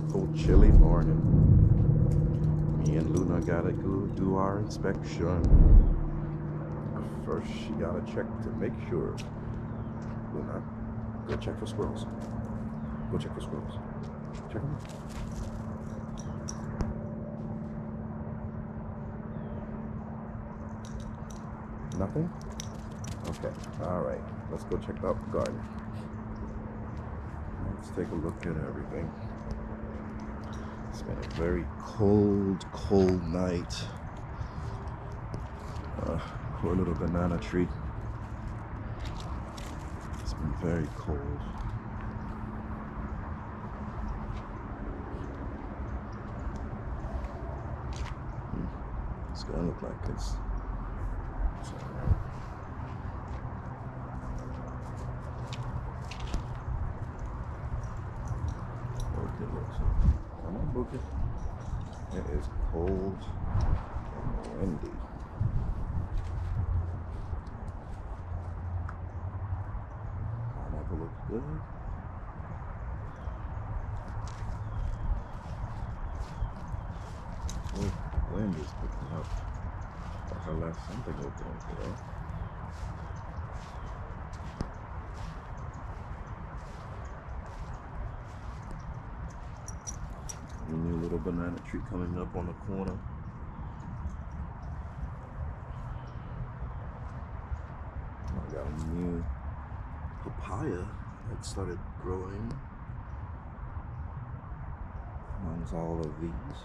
beautiful chilly morning. Me and Luna gotta go do our inspection. First, she gotta check to make sure. Luna, go check for squirrels. Go check for squirrels. Check them out. Nothing? Okay, alright. Let's go check out the garden. Let's take a look at everything. It's been a very cold night. Poor little banana tree. It's been very cold. It's gonna look like it's alright. Okay, looks like. Come on, Bookie. It is cold and windy. Pineapple looks good. Oh, the wind is picking up. I left something open today. A new little banana tree coming up on the corner. I got a new papaya that started growing amongst all of these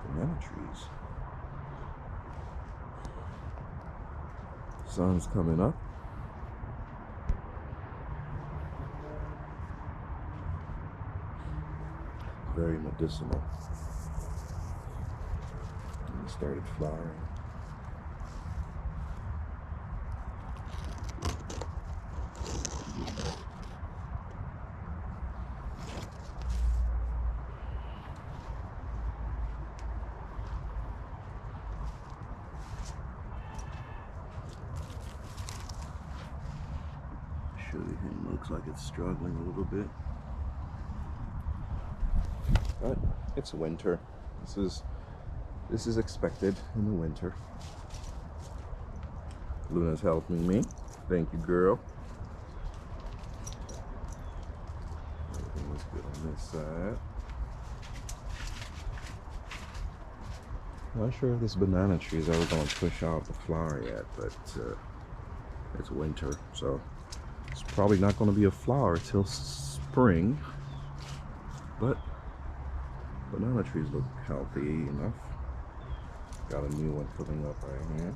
banana trees. Sun's coming up. Very medicinal. And it started flowering. Sugarcane looks like it's struggling a little bit. But it's winter. This is expected in the winter. Luna's helping me. Thank you, girl. Everything looks good on this side. Not sure if this banana tree is ever going to push out the flower yet, but it's winter, so it's probably not going to be a flower till spring. But banana trees look healthy enough. Got a new one coming up right here.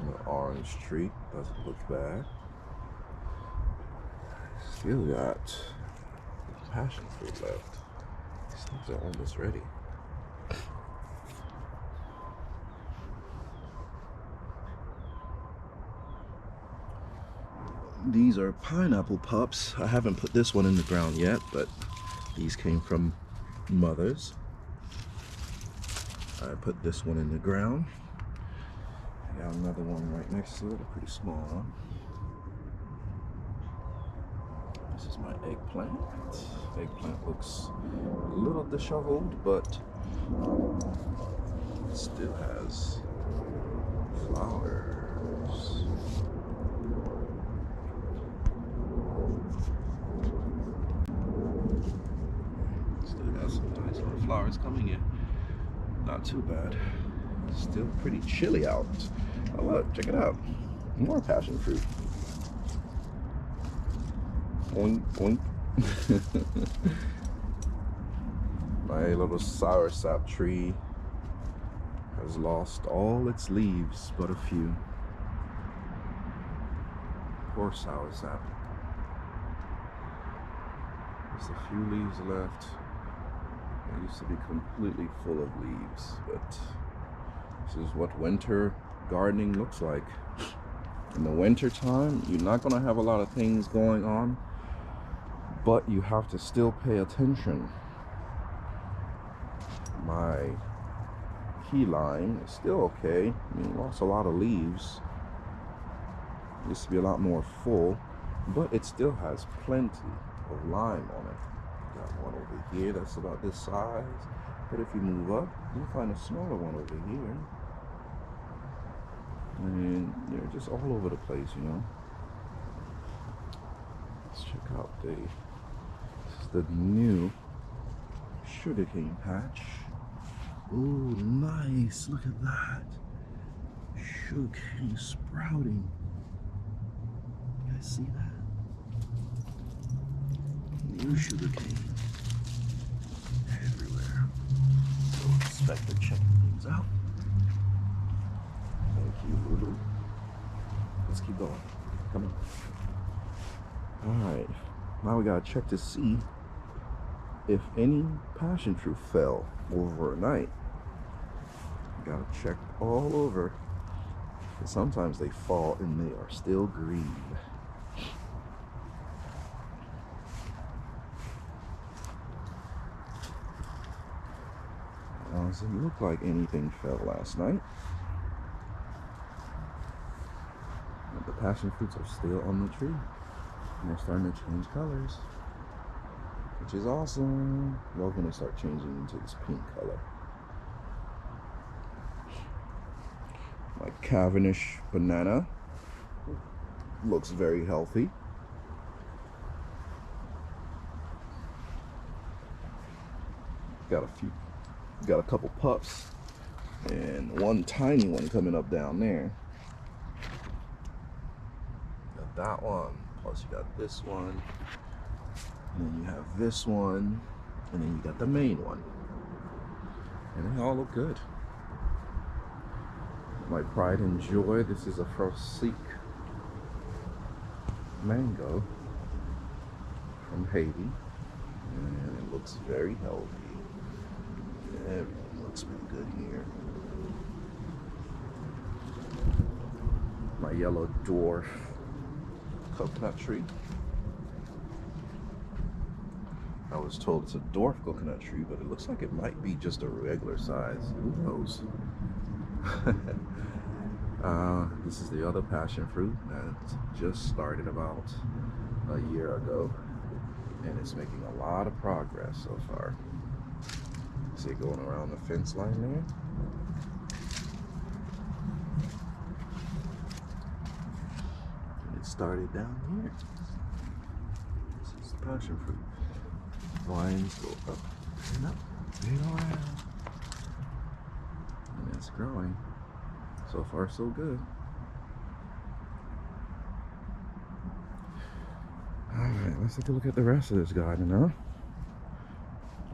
The orange tree doesn't look bad. Still got passion fruit left. These things are almost ready. These are pineapple pups. I haven't put this one in the ground yet, but these came from mothers. I put this one in the ground. I got another one right next to it, a pretty small one. This is my eggplant. Eggplant looks a little disheveled, but it still has flowers. Some nice little flowers coming in. Not too bad. Still pretty chilly out. Oh look, check it out. More passion fruit. Oink, oink. My little soursop tree has lost all its leaves but a few. Poor soursop. Just a few leaves left. It used to be completely full of leaves, but this is what winter gardening looks like. In the winter time, you're not going to have a lot of things going on, but you have to still pay attention. My key lime is still okay. I mean, lost a lot of leaves, Used to be a lot more full, but it still has plenty of lime on it. Got one over here that's about this size, but if you move up, you'll find a smaller one over here. And they're just all over the place, you know. Let's check out this is the new sugarcane patch. Ooh, nice, look at that. Sugarcane sprouting. You guys see that? New sugarcane everywhere. So inspector checking things out. Thank you, Lulu. Let's keep going. Come on. Alright. Now we gotta check to see if any passion fruit fell overnight. Gotta check all over. And sometimes they fall and they are still green. Doesn't look like anything fell last night. But the passion fruits are still on the tree. And they're starting to change colors, which is awesome. Well, when they start changing into this pink color. My Cavendish banana looks very healthy. Got a couple pups and one tiny one coming up down there. Got that one, plus you got this one, and then you have this one, and then you got the main one, and they all look good. My pride and joy, this is a Frosique mango from Haiti, and it looks very healthy. Everything looks pretty good here. My yellow dwarf coconut tree. I was told it's a dwarf coconut tree, but it looks like it might be just a regular size. Who knows? This is the other passion fruit that just started about a year ago, and it's making a lot of progress so far. See it going around the fence line there. And it started down here. This is the passion fruit. Vines go up and up and around. And it's growing. So far, so good. Alright, let's take a look at the rest of this garden, huh?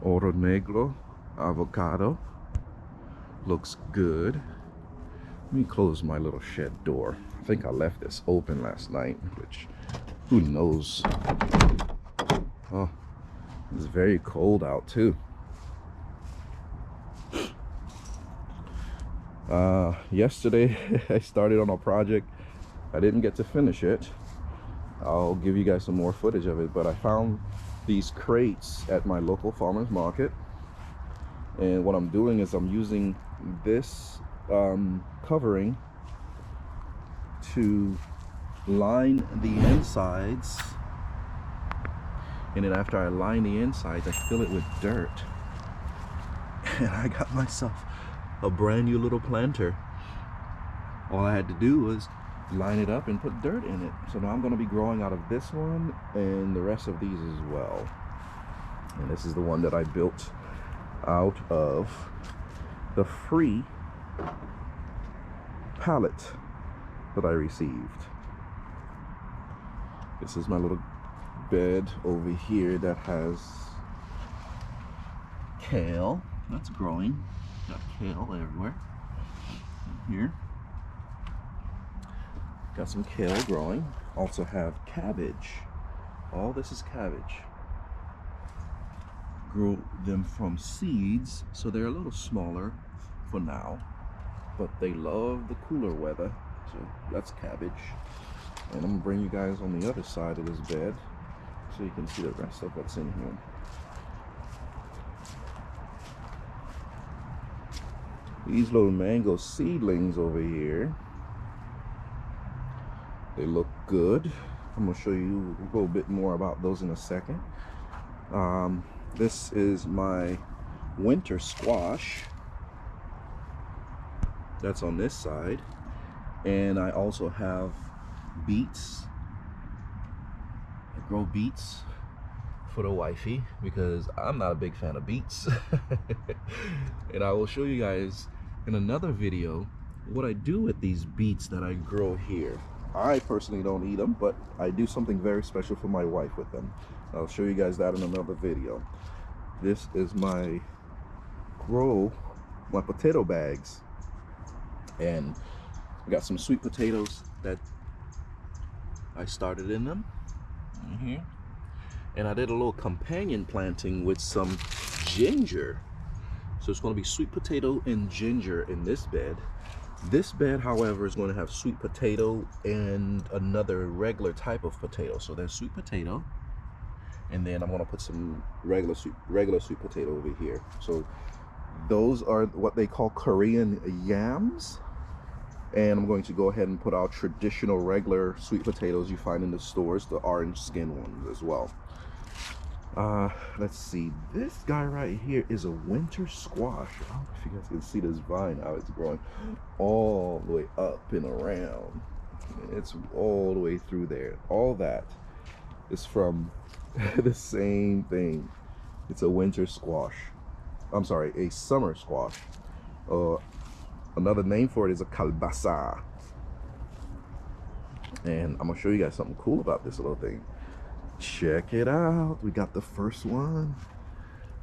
Oro Negro avocado looks good. Let me close my little shed door. I think I left this open last night, which who knows. Oh, it's very cold out too. Yesterday I started on a project. I didn't get to finish it. I'll give you guys some more footage of it, but I found these crates at my local farmer's market. And what I'm doing is I'm using this covering to line the insides, and then after I line the insides, I fill it with dirt. And I got myself a brand new little planter. All I had to do was line it up and put dirt in it. So now I'm going to be growing out of this one and the rest of these as well. And this is the one that I built out of the free pallet that I received. This is my little bed over here that has kale that's growing. Got kale everywhere. Here, got some kale growing. Also have cabbage. All this is cabbage. Grow them from seeds, so they're a little smaller for now, but they love the cooler weather. So that's cabbage. And I'm gonna bring you guys on the other side of this bed so you can see the rest of what's in here. These little mango seedlings over here They look good. I'm gonna show you a little bit more about those in a second. This is my winter squash. That's on this side. And I also have beets. I grow beets for the wifey because I'm not a big fan of beets. And I will show you guys in another video what I do with these beets that I grow here. I personally don't eat them, but I do something very special for my wife with them. I'll show you guys that in another video. This is my potato bags, and I got some sweet potatoes that I started in them. And I did a little companion planting with some ginger. So it's going to be sweet potato and ginger in this bed. This bed, however, is going to have sweet potato and another regular type of potato. So there's sweet potato, and then I'm going to put some regular sweet potato over here. So those are what they call Korean yams. And I'm going to go ahead and put our traditional regular sweet potatoes you find in the stores, the orange skin ones as well. Let's see, this guy right here is a winter squash. I don't know if you guys can see this vine, how it's growing all the way up and around. It's all the way through there. All that is from the same thing. It's a winter squash. I'm sorry, a summer squash. Another name for it is a kalbasa. And I'm gonna show you guys something cool about this little thing. Check it out. We got the first one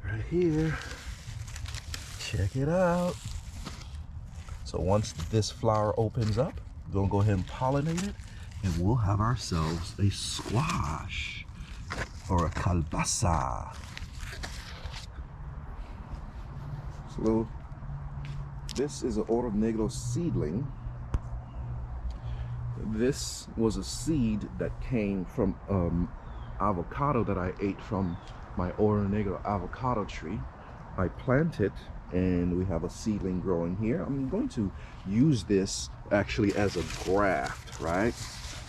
right here. Check it out. So once this flower opens up, we're gonna go ahead and pollinate it, and we'll have ourselves a squash or a kalbasa. So this is an oro negro seedling. This was a seed that came from avocado that I ate from my oro negro avocado tree. I plant it, and we have a seedling growing here. I'm going to use this actually as a graft, right?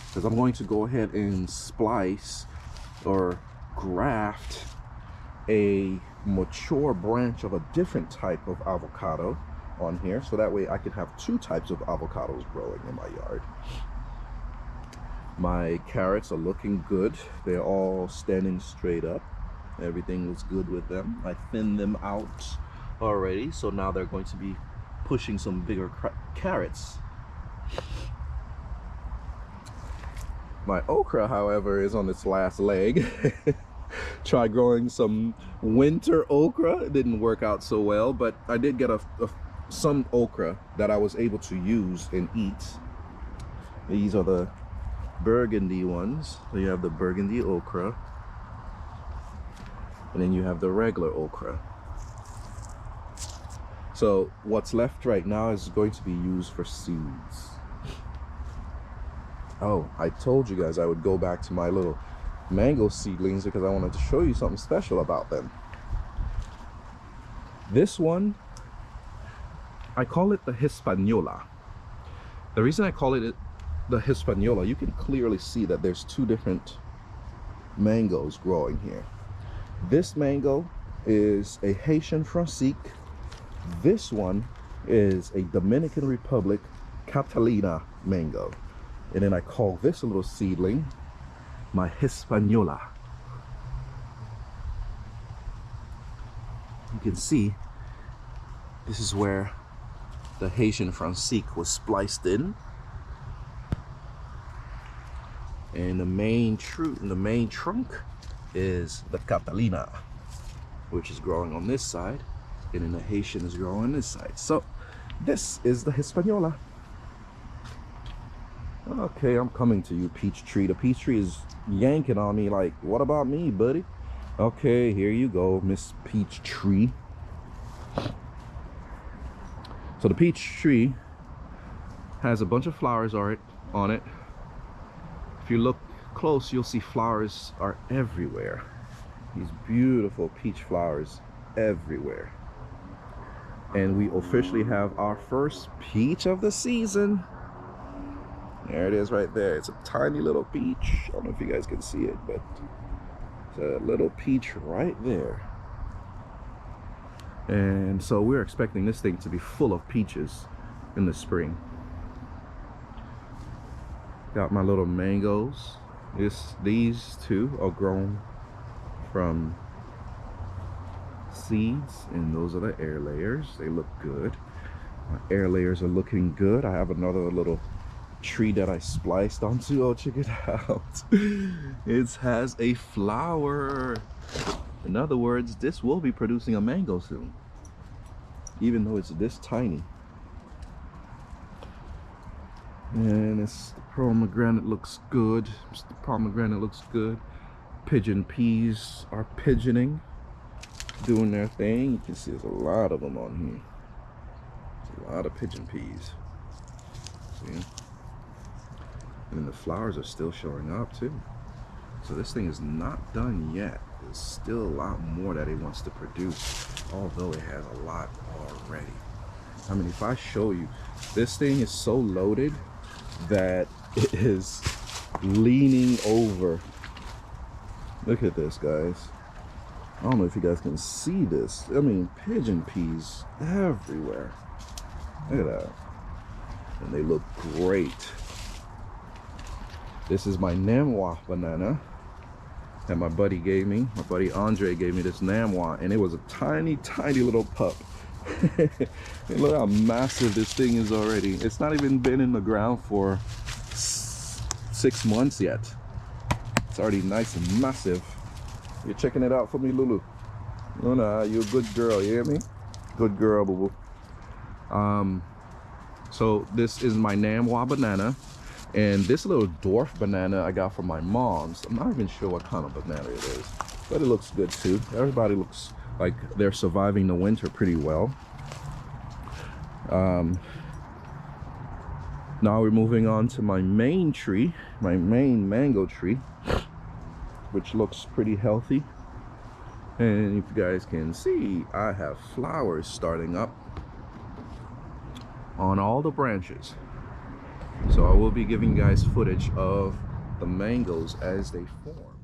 Because I'm going to go ahead and splice or graft a mature branch of a different type of avocado on here, so that way I can have two types of avocados growing in my yard. My carrots are looking good. They're all standing straight up. Everything looks good with them. I thinned them out already, so now they're going to be pushing some bigger carrots. My okra, however, is on its last leg. Tried growing some winter okra. It didn't work out so well, but I did get some okra that I was able to use and eat. These are the burgundy ones. So you have the burgundy okra, and then you have the regular okra. So what's left right now is going to be used for seeds. Oh, I told you guys I would go back to my little mango seedlings because I wanted to show you something special about them. This one, I call it the Hispaniola. The reason I call it the Hispaniola, you can clearly see that there's two different mangoes growing here. This mango is a Haitian Francique. This one is a Dominican Republic Catalina mango. And then I call this little seedling my Hispaniola. You can see this is where the Haitian Francique was spliced in, and the main trunk is the Catalina, which is growing on this side, and then the Haitian is growing on this side. So this is the Hispaniola. Okay, I'm coming to you, peach tree. The peach tree is yanking on me like, what about me, buddy? Okay, here you go, Miss Peach Tree. So the peach tree has a bunch of flowers on it. If you look close, you'll see flowers are everywhere. These beautiful peach flowers everywhere. And we officially have our first peach of the season. There it is right there. It's a tiny little peach. I don't know if you guys can see it, but it's a little peach right there. And so we're expecting this thing to be full of peaches in the spring. Got my little mangoes. These two are grown from seeds, and those are the air layers. They look good. My air layers are looking good. I have another little tree that I spliced onto. Oh, check it out. It has a flower. In other words, this will be producing a mango soon, even though it's this tiny. And the pomegranate looks good. The pomegranate looks good. Pigeon peas are pigeoning, doing their thing. You can see there's a lot of them on here. There's a lot of pigeon peas. See? And the flowers are still showing up too. So this thing is not done yet. There's still a lot more that it wants to produce, although it has a lot already. I mean, if I show you, this thing is so loaded that it is leaning over. Look at this, guys. I don't know if you guys can see this. I mean, pigeon peas everywhere. Look at that. And they look great. This is my Namwa banana that my buddy gave me. My buddy Andre gave me this Namwa, and it was a tiny, tiny little pup. And look how massive this thing is already. It's not even been in the ground for 6 months yet. It's already nice and massive. You're checking it out for me, Lulu? Luna, you're a good girl, you hear me? Good girl, boo boo. So this is my Namwa banana, and this little dwarf banana I got from my mom's. I'm not even sure what kind of banana it is, but it looks good too. Everybody looks like they're surviving the winter pretty well. Now we're moving on to my main tree, my main mango tree, which looks pretty healthy. And if you guys can see, I have flowers starting up on all the branches. So I will be giving you guys footage of the mangoes as they form.